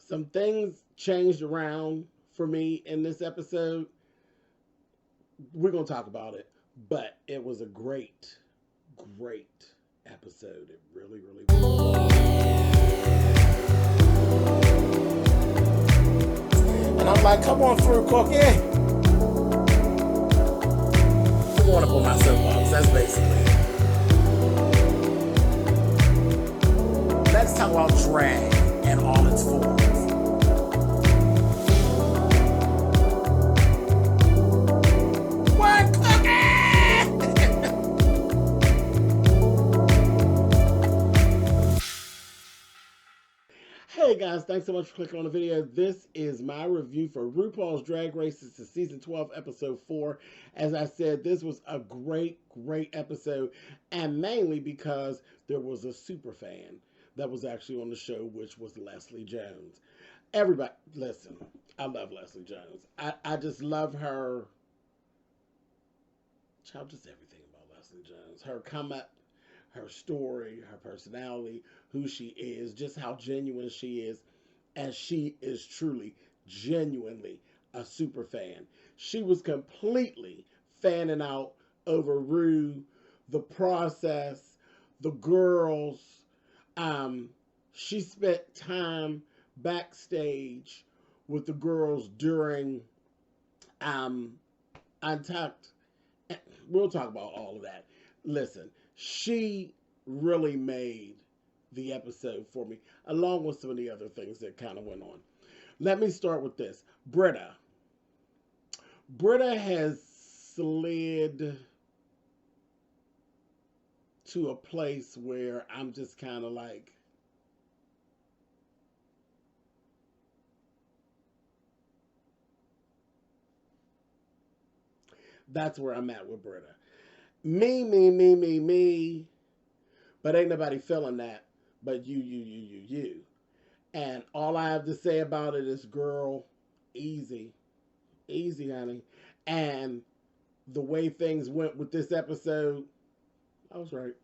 Some things changed around for me in this episode. We're going to talk about it, but it was a great episode. It really, really was. And I'm like, come on through, Cookie. I'm going up on my soapbox. That's basically it. Let's talk about drag and all its forms. What, Cookie? Hey guys, thanks so much for clicking on the video. This is my review for RuPaul's Drag Race. This is season 12, episode 4. As I said, this was a great episode, and mainly because there was a super fan that was actually on the show, which was Leslie Jones. Everybody, listen, I love Leslie Jones. I just love her. Child, just everything about Leslie Jones. Her come up, her story, her personality, who she is, just how genuine she is. And she is truly, genuinely a super fan. She was completely fanning out over Rue, the process, the girls. She spent time backstage with the girls during Untucked. We'll talk about all of that. Listen, she really made the episode for me, along with some of the other things that kind of went on. Let me start with this. Britta. Britta has slid to a place where I'm just kind of like, that's where I'm at with Britta. Me. But ain't nobody feeling that but you. And all I have to say about it is, girl, easy, honey. And the way things went with this episode, I was right.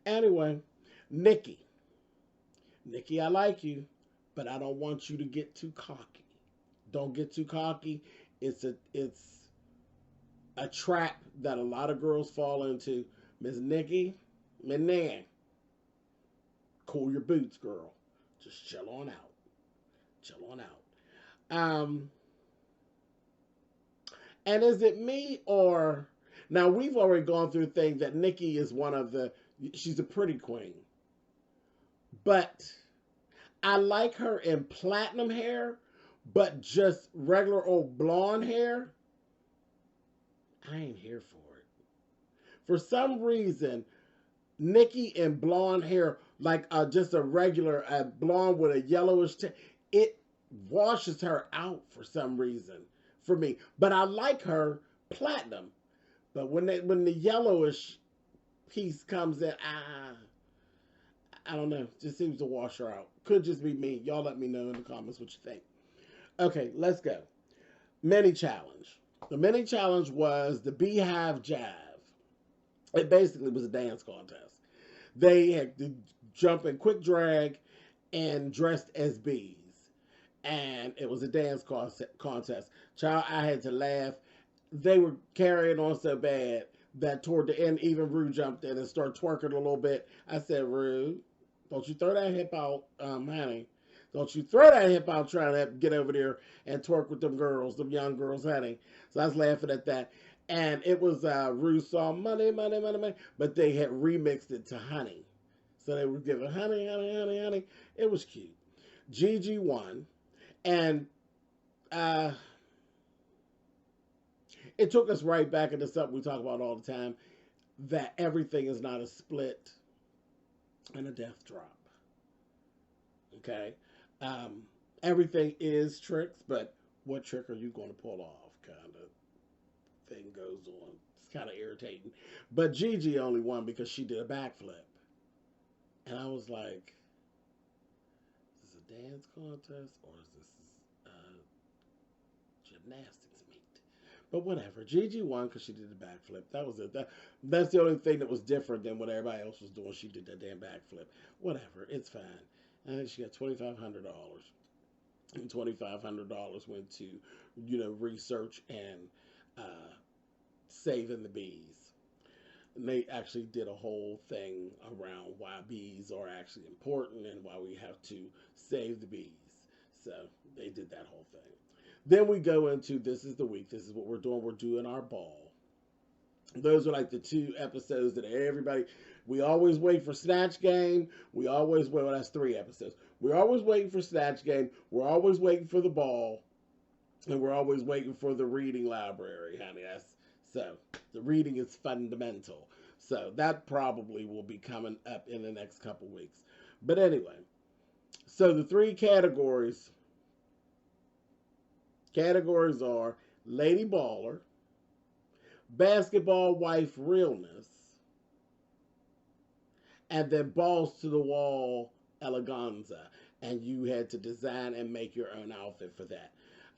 Anyway, Nikki, I like you, but I don't want you to get too cocky. Don't get too cocky. It's a trap that a lot of girls fall into. Miss Nikki, man, cool your boots, girl. Just chill on out. And is it me, or now we've already gone through the thing that Nikki is she's a pretty queen, but I like her in platinum hair, but just regular old blonde hair, I ain't here for it. For some reason, Nikki in blonde hair, like just a regular blonde with a yellowish it washes her out for some reason for me. But I like her platinum. But when the yellowish piece comes in, I don't know. Just seems to wash her out. Could just be me. Y'all let me know in the comments what you think. Okay, let's go. Mini challenge. The mini challenge was the Beehive Jive. It basically was a dance contest. They had to jump in quick drag and dressed as bees. And it was a dance contest. Child, I had to laugh. They were carrying on so bad that toward the end, even Rue jumped in and started twerking a little bit. I said, Rue, don't you throw that hip out, honey. Don't you throw that hip out trying to get over there and twerk with them girls, them young girls, honey. So I was laughing at that. And it was Rue saw money, but they had remixed it to honey. So they were giving honey. It was cute. Gigi won. And it took us right back into something we talk about all the time, that everything is not a split and a death drop. Okay? Everything is tricks, but what trick are you going to pull off? Kind of thing goes on. It's kind of irritating. But Gigi only won because she did a backflip. And I was like, is this a dance contest or is this gymnastics meet? But whatever. Gigi won because she did the backflip. That was it. That's the only thing that was different than what everybody else was doing. She did that damn backflip. Whatever. It's fine. I think she got $2,500. And $2,500 went to, research and uh, saving the bees. And they actually did a whole thing around why bees are actually important and why we have to save the bees. So they did that whole thing. Then we go into this is the week. This is what we're doing. We're doing our ball. Those are like the two episodes that everybody, we always wait for Snatch Game. We always wait, well, that's 3 episodes. We're always waiting for Snatch Game. We're always waiting for the ball. And we're always waiting for the reading library, honey. So the reading is fundamental. So that probably will be coming up in the next couple weeks. But anyway, so the 3 categories are Lady Baller, Basketball Wife Realness, and then Balls to the Wall Eleganza. And you had to design and make your own outfit for that.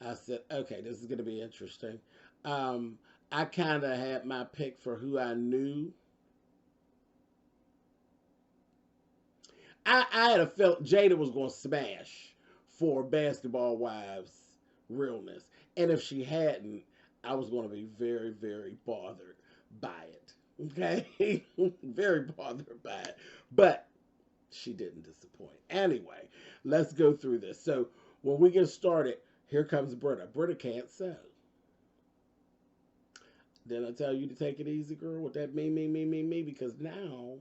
I said, okay, this is going to be interesting. I kind of had my pick for who I knew. I had a felt Jada was going to smash for Basketball Wives Realness. And if she hadn't, I was going to be very, very bothered by it. Okay? Very bothered by it. But she didn't disappoint. Anyway, let's go through this. So when we get started, here comes Britta. Britta can't sew. Didn't I tell you to take it easy, girl? What that mean? Because now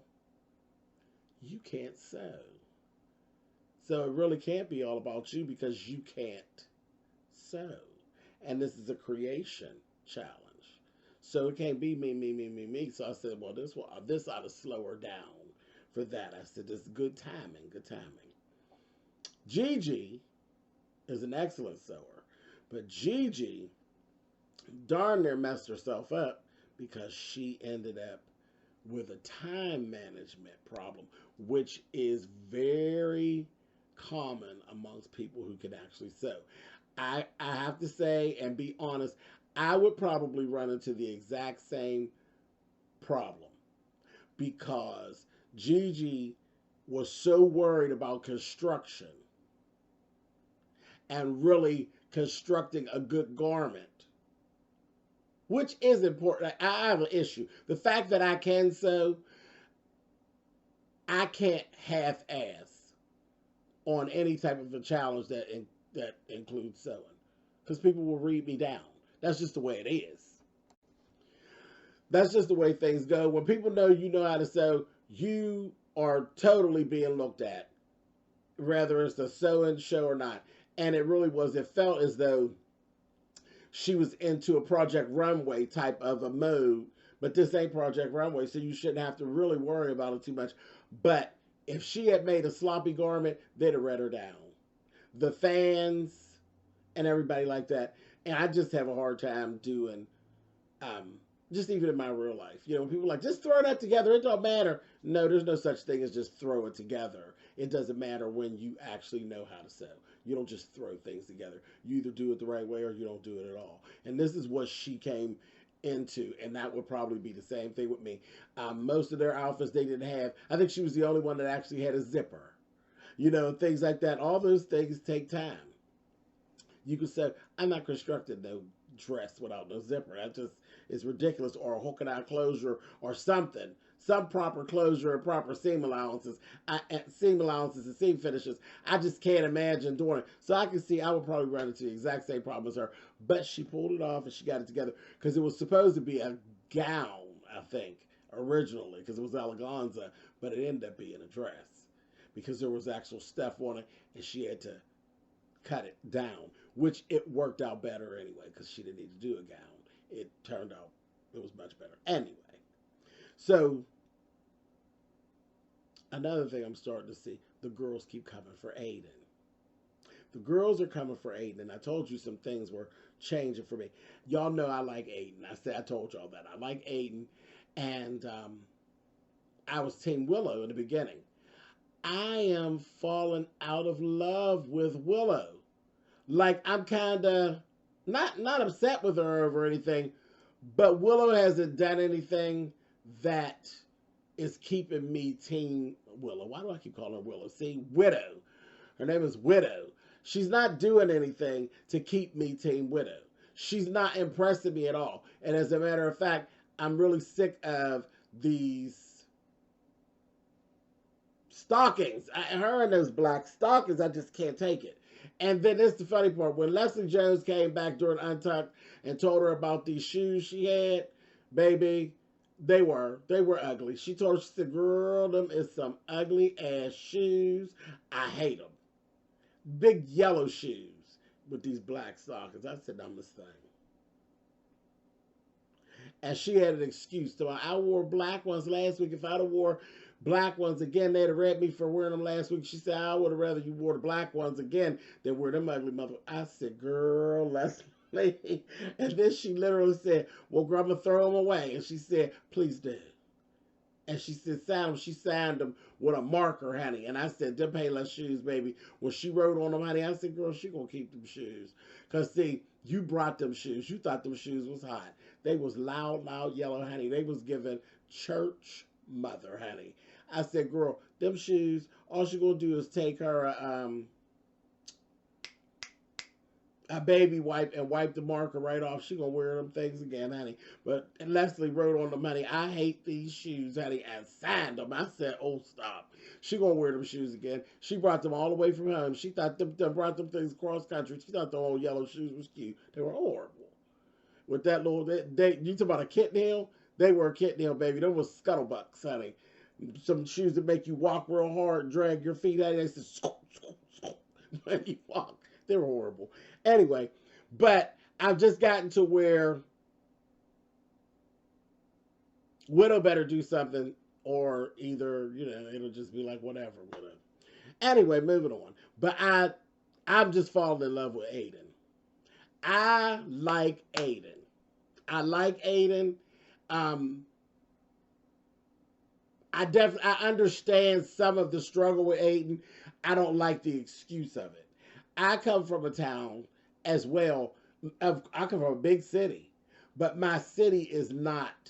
you can't sew. So it really can't be all about you because you can't sew. And this is a creation challenge. So it can't be me. So I said, well, this ought to slow her down for that. I said, this is good timing. Gigi is an excellent sewer, but Gigi darn near messed herself up because she ended up with a time management problem, which is very common amongst people who can actually sew. I have to say and be honest, I would probably run into the exact same problem because Gigi was so worried about construction and really constructing a good garment, which is important. I have an issue. The fact that I can sew, I can't half-ass on any type of a challenge that includes sewing, because people will read me down. That's just the way it is. That's just the way things go. When people know you know how to sew, you are totally being looked at, whether it's a sewing show or not. And it really was, it felt as though she was into a Project Runway type of a mode, but this ain't Project Runway, so you shouldn't have to really worry about it too much. But if she had made a sloppy garment, they'd have read her down. The fans and everybody like that. And I just have a hard time doing, just even in my real life. When people are like, just throw that together, it don't matter. No, there's no such thing as just throw it together. It doesn't matter when you actually know how to sew. You don't just throw things together. You either do it the right way or you don't do it at all. And this is what she came into, and that would probably be the same thing with me. Most of their outfits they didn't have. I think she was the only one that actually had a zipper. Things like that. All those things take time. You could say, I'm not constructing no dress without no zipper. That just is ridiculous. Or a hook and eye closure or something. Some proper closure and proper seam allowances. Seam allowances and seam finishes. I just can't imagine doing it. So I can see I would probably run into the exact same problem as her. But she pulled it off and she got it together. Because it was supposed to be a gown, I think, originally. Because it was eleganza. But it ended up being a dress. Because there was actual stuff on it. And she had to cut it down, which it worked out better anyway because she didn't need to do a gown. It turned out it was much better anyway. So another thing I'm starting to see, the girls keep coming for Aiden. The girls are coming for Aiden, and I told you some things were changing for me. Y'all know I like Aiden. I told y'all that I like Aiden, and I was Team Willow in the beginning. I am falling out of love with Willow. Like, I'm kind of not upset with her over anything, but Willow hasn't done anything that is keeping me Team Willow. Why do I keep calling her Willow? See, Widow. Her name is Widow. She's not doing anything to keep me Team Widow. She's not impressing me at all. And as a matter of fact, I'm really sick of these stockings. Her and those black stockings, I just can't take it. And then this is the funny part. When Leslie Jones came back during Untucked and told her about these shoes she had, baby, they were ugly. She told her, she said, girl, them is some ugly ass shoes. I hate them. Big yellow shoes with these black stockings. I said, I'm this thing. And she had an excuse. So I wore black ones last week. If I'd have wore black ones again, they'd have read me for wearing them last week. She said, I would have rather you wore the black ones again than wear them ugly mother. I said, girl, let's play. And then she literally said, well, girl, I'm going to throw them away. And she said, please do. And she said, she signed them with a marker, honey. And I said, them Payless shoes, baby. When she wrote on them, honey, I said, girl, she going to keep them shoes. Because, see, you brought them shoes. You thought them shoes was hot. They was loud yellow, honey. They was giving church mother, honey. I said, girl, them shoes, all she going to do is take her a baby wipe and wipe the marker right off. She going to wear them things again, honey. But Leslie wrote on them, honey, I hate these shoes, honey, and signed them. I said, oh, stop. She going to wear them shoes again. She brought them all the way from home. She thought them brought them things across country. She thought the old yellow shoes was cute. They were horrible. With that little, you talk about a kitten heel? They were a kitten heel, baby. Them was scuttlebucks, honey. Some shoes that make you walk real hard, drag your feet out. They said, scoop, scoop, scoop, when you walk. They were horrible. Anyway, but I've just gotten to where Widow better do something, or either, it'll just be like, whatever, Widow. Anyway, moving on. But I'm just falling in love with Aiden. I like Aiden. I understand some of the struggle with Aiden. I don't like the excuse of it. I come from a town as well. I come from a big city, but my city is not,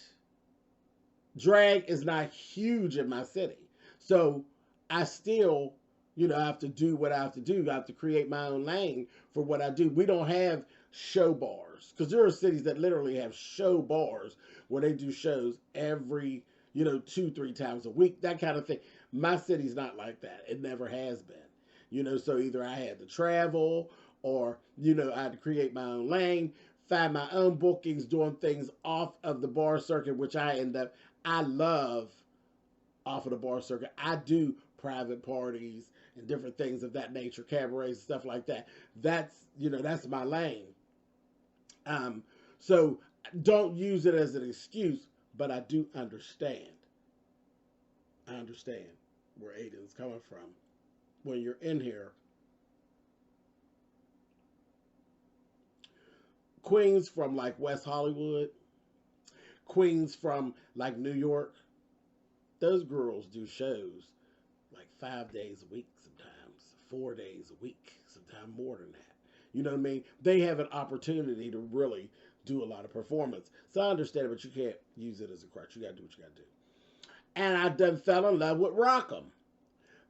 drag is not huge in my city. So I still, have to do what I have to do. I have to create my own lane for what I do. We don't have show bars, because there are cities that literally have show bars where they do shows every, 2-3 times a week, that kind of thing. My city's not like that. It never has been. So either I had to travel or, I had to create my own lane, find my own bookings, doing things off of the bar circuit, which I love off of the bar circuit. I do private parties and different things of that nature, cabarets and stuff like that. That's, that's my lane. So don't use it as an excuse, but I do understand. I understand where Aiden's coming from. When you're in here, queens from like West Hollywood, queens from like New York, those girls do shows like 5 days a week, sometimes 4 days a week, sometimes more than that. You know what I mean? They have an opportunity to really do a lot of performance. So I understand it, but you can't use it as a crutch. You got to do what you got to do. And I done fell in love with Rockham.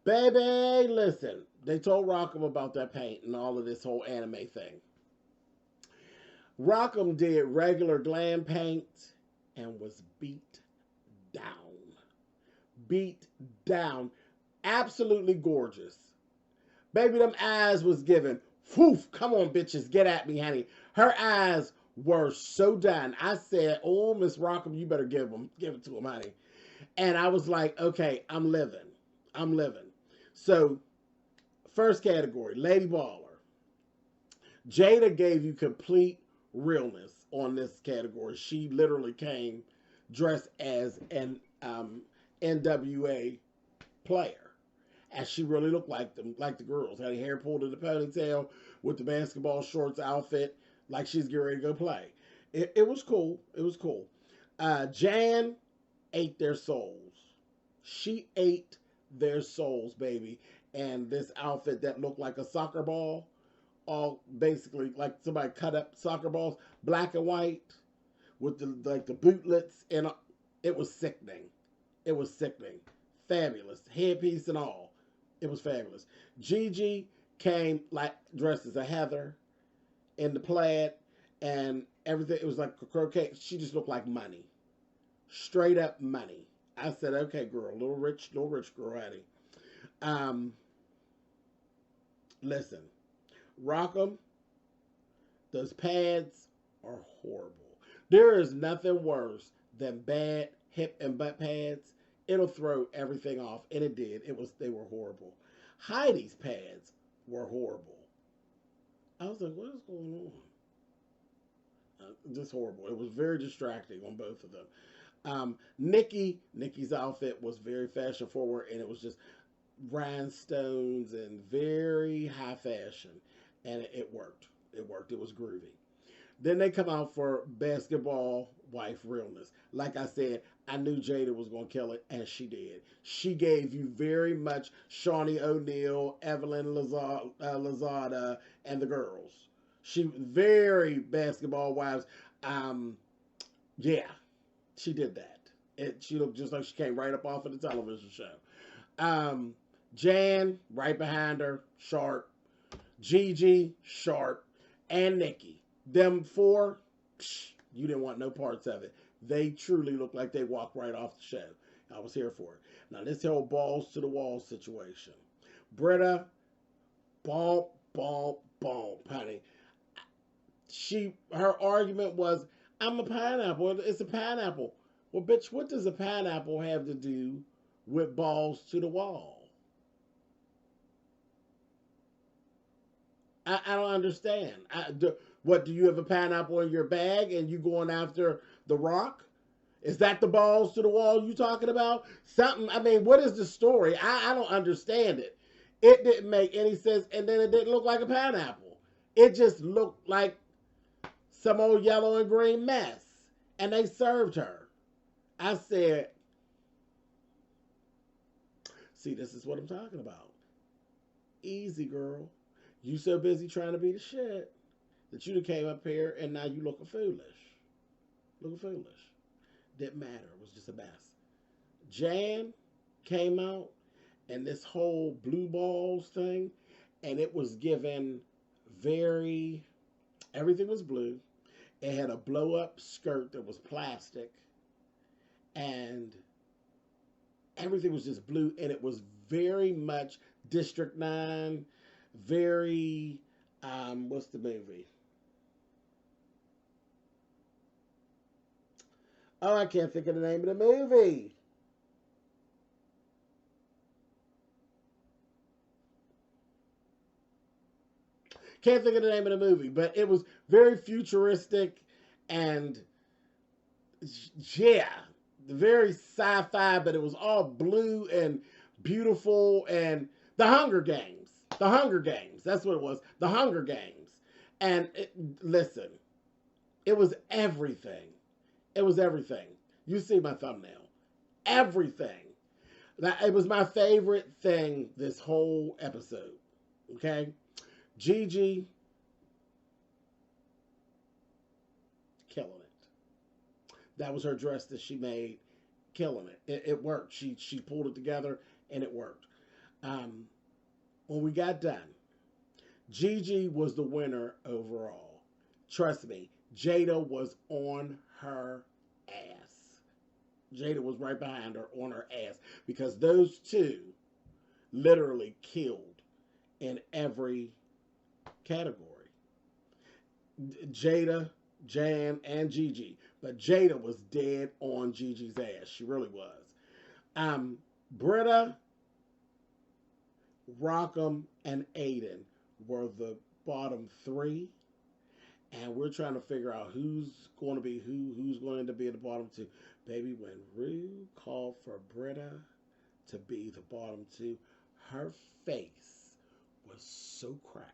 Baby, listen, they told Rockham about that paint and all of this whole anime thing. Rockham did regular glam paint and was beat down. Beat down. Absolutely gorgeous. Baby, them eyes was given, whoof, come on, bitches, get at me, honey. Her eyes were so done. I said, oh, Miss Rockham, you better give it to him, honey. And I was like, okay, I'm living. So, first category, Lady Baller. Jada gave you complete realness on this category. She literally came dressed as an NWA player. And she really looked like the girls. Had her hair pulled in the ponytail with the basketball shorts outfit, like she's getting ready to go play. It was cool. It was cool. Jan ate their souls. She ate their souls, baby. And this outfit that looked like a soccer ball, all basically like somebody cut up soccer balls, black and white, with the bootlets, and it was sickening. It was sickening. Fabulous. Headpiece and all. It was fabulous. Gigi came like dressed as a Heather in the plaid and everything. It was like a croquet. She just looked like money, straight up money. I said, okay, girl, little rich girl, honey. Um, Listen, rock 'em. Those pads are horrible. There is nothing worse than bad hip and butt pads. It'll throw everything off, and it did. They were horrible. Heidi's pads were horrible. I was like, what is going on? Just horrible. It was very distracting on both of them. Nikki's outfit was very fashion forward, and it was just rhinestones and very high fashion, and it worked. It worked. It was groovy. Then they come out for basketball wife realness. Like I said, I knew Jada was going to kill it, and she did. She gave you very much Shawnee O'Neal, Evelyn Lozada, and the girls. She very basketball wives. Yeah, she did that. She looked just like she came right up off of the television show. Jan, right behind her, sharp. Gigi, sharp. And Nikki. Them four, you didn't want no parts of it. They truly looked like they walked right off the show. I was here for it. Now, this whole balls to the wall situation. Britta, bonk, bonk, bonk, honey. Her argument was, I'm a pineapple. It's a pineapple. Well, bitch, what does a pineapple have to do with balls to the wall? I don't understand. What, do you have a pineapple in your bag and you going after the rock? Is that the balls to the wall you talking about? Something, I mean, what is the story? I don't understand it. It didn't make any sense, and then it didn't look like a pineapple. It just looked like some old yellow and green mess. And they served her. I said, see, this is what I'm talking about. Easy, girl. You so busy trying to be the shit that you done came up here and now you looking foolish. Looking foolish. Didn't matter. It was just a mess. Jan came out and this whole blue balls thing, and it was given everything was blue. It had a blow up skirt that was plastic, and everything was just blue, and it was very much District 9, very, what's the movie? Oh, I can't think of the name of the movie. Can't think of the name of the movie, but it was very futuristic and, yeah, very sci-fi, but it was all blue and beautiful, and The Hunger Games. The Hunger Games. That's what it was. The Hunger Games. And listen, it was everything. It was everything. You see my thumbnail. Everything. It was my favorite thing this whole episode. Okay? Gigi, killing it. That was her dress that she made, killing it. It worked. She pulled it together, and it worked. When we got done, Gigi was the winner overall. Trust me, Jada was on her ass. Jada was right behind her on her ass, because those two literally killed in every category. Jada, Jan, and Gigi. But Jada was dead on Gigi's ass. She really was. Britta, Rockham, and Aiden were the bottom three. And we're trying to figure out who's going to be who's going to be at the bottom two. Baby, when Rue called for Britta to be the bottom two, her face was so cracked.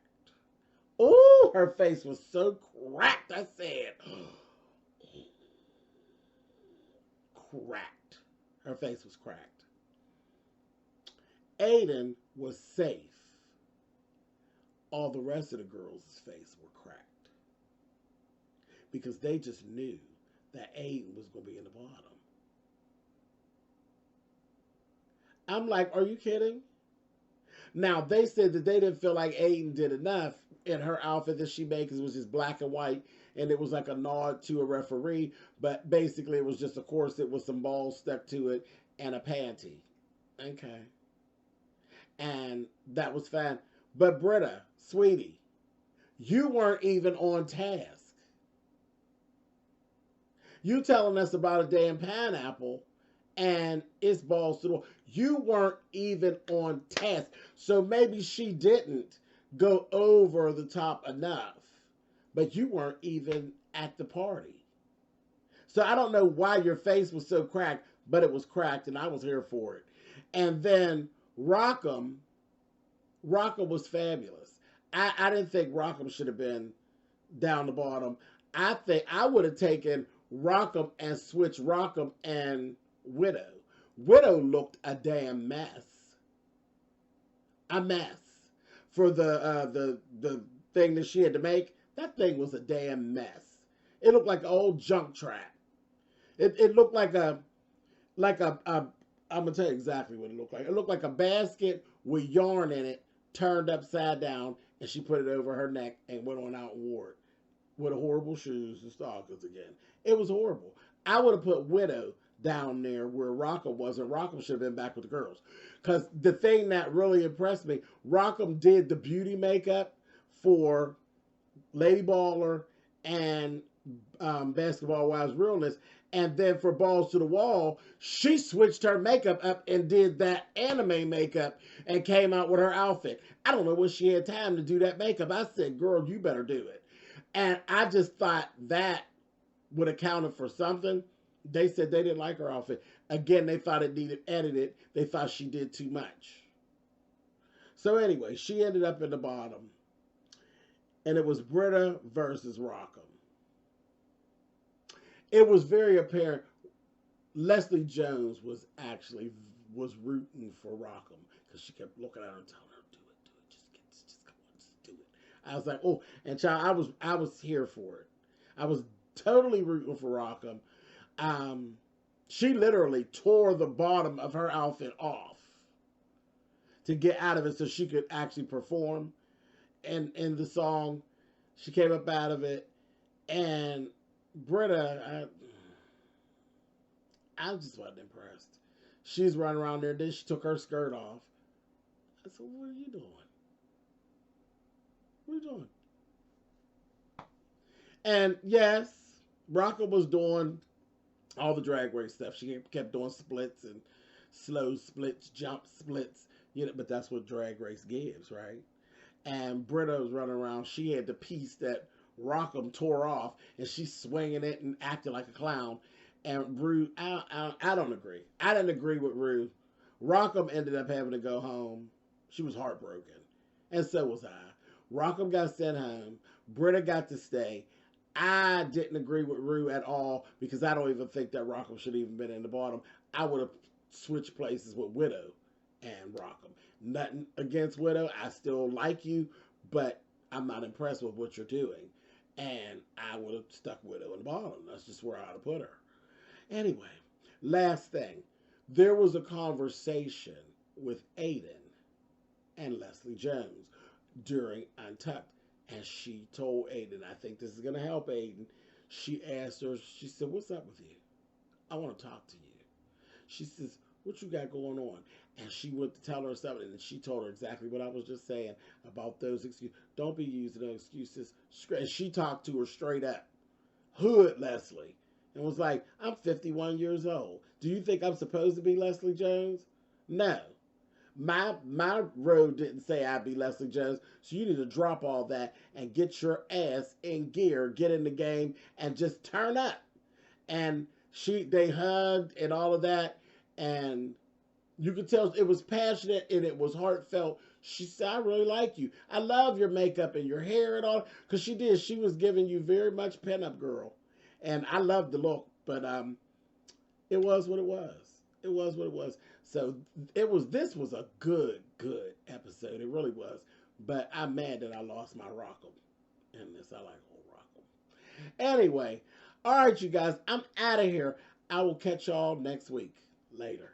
Oh, her face was so cracked. I said, cracked. Her face was cracked. Aiden was safe. All the rest of the girls' face were cracked, because they just knew that Aiden was going to be in the bottom. I'm like, are you kidding? Now, they said that they didn't feel like Aiden did enough in her outfit that she made because it was just black and white and it was like a nod to a referee. But basically, it was just a corset with some balls stuck to it and a panty. Okay. And that was fine. But Britta, sweetie, you weren't even on task. You telling us about a damn pineapple and it's balls to the wall. You weren't even on task. So maybe she didn't go over the top enough, but you weren't even at the party. So I don't know why your face was so cracked, but it was cracked and I was here for it. And then Rockham was fabulous. I didn't think Rockham should have been down the bottom. I think I would have taken Rockham and switched Rockham and Widow. Widow looked a damn mess. A mess. For the thing that she had to make, that thing was a damn mess. It looked like an old junk trap. It looked like a I'm gonna tell you exactly what it looked like. It looked like a basket with yarn in it turned upside down, and she put it over her neck and went on out and wore it with horrible shoes and stockings again. It was horrible. I would have put Widow down there where Rockham wasn't. Rockham should have been back with the girls. Because the thing that really impressed me, Rockham did the beauty makeup for Lady Baller and Basketball Wives Realness. And then for Balls to the Wall, she switched her makeup up and did that anime makeup and came out with her outfit. I don't know when she had time to do that makeup. I said, girl, you better do it. And I just thought that would have counted for something. They said they didn't like her outfit. Again, they thought it needed edited. They thought she did too much. So anyway, she ended up in the bottom. And it was Britta versus Rockham. It was very apparent Leslie Jones was rooting for Rockham because she kept looking at her and telling her, do it, just come on, just do it. I was like, oh, and child, I was here for it. I was totally rooting for Rockham. She literally tore the bottom of her outfit off to get out of it so she could actually perform in the song. She came up out of it, and Britta, I just wasn't impressed. She's running around there, then she took her skirt off. I said, what are you doing? What are you doing? And yes, Rockham was doing all the drag race stuff. She kept doing splits and slow splits, jump splits, you know, but that's what drag race gives, right? And Britta was running around. She had the piece that Rockham tore off, and she's swinging it and acting like a clown. And Rue, I don't agree. I didn't agree with Rue. Rockham ended up having to go home. She was heartbroken, and so was I. Rockham got sent home. Britta got to stay. I didn't agree with Rue at all because I don't even think that Rockham should have even been in the bottom. I would have switched places with Widow and Rockham. Nothing against Widow. I still like you, but I'm not impressed with what you're doing. And I would have stuck Widow in the bottom. That's just where I ought to put her. Anyway, last thing. There was a conversation with Aiden and Leslie Jones during Untucked. And she told Aiden, I think this is going to help Aiden. She asked her, she said, what's up with you? I want to talk to you. She says, what you got going on? And she went to tell her something, and she told her exactly what I was just saying about those excuses. Don't be using those excuses. And she talked to her straight up. Hood Leslie. And was like, I'm 51 years old. Do you think I'm supposed to be Leslie Jones? No. My road didn't say I'd be Leslie Jones, so you need to drop all that and get your ass in gear, get in the game, and just turn up. And they hugged and all of that, and you could tell it was passionate and it was heartfelt. She said, I really like you. I love your makeup and your hair and all, because she did. She was giving you very much pinup girl, and I loved the look, but it was what it was. It was what it was. So this was a good episode. It really was. But I'm mad that I lost my Rockham in this. I like old Rockham. Anyway, all right, you guys, I'm out of here. I will catch y'all next week. Later.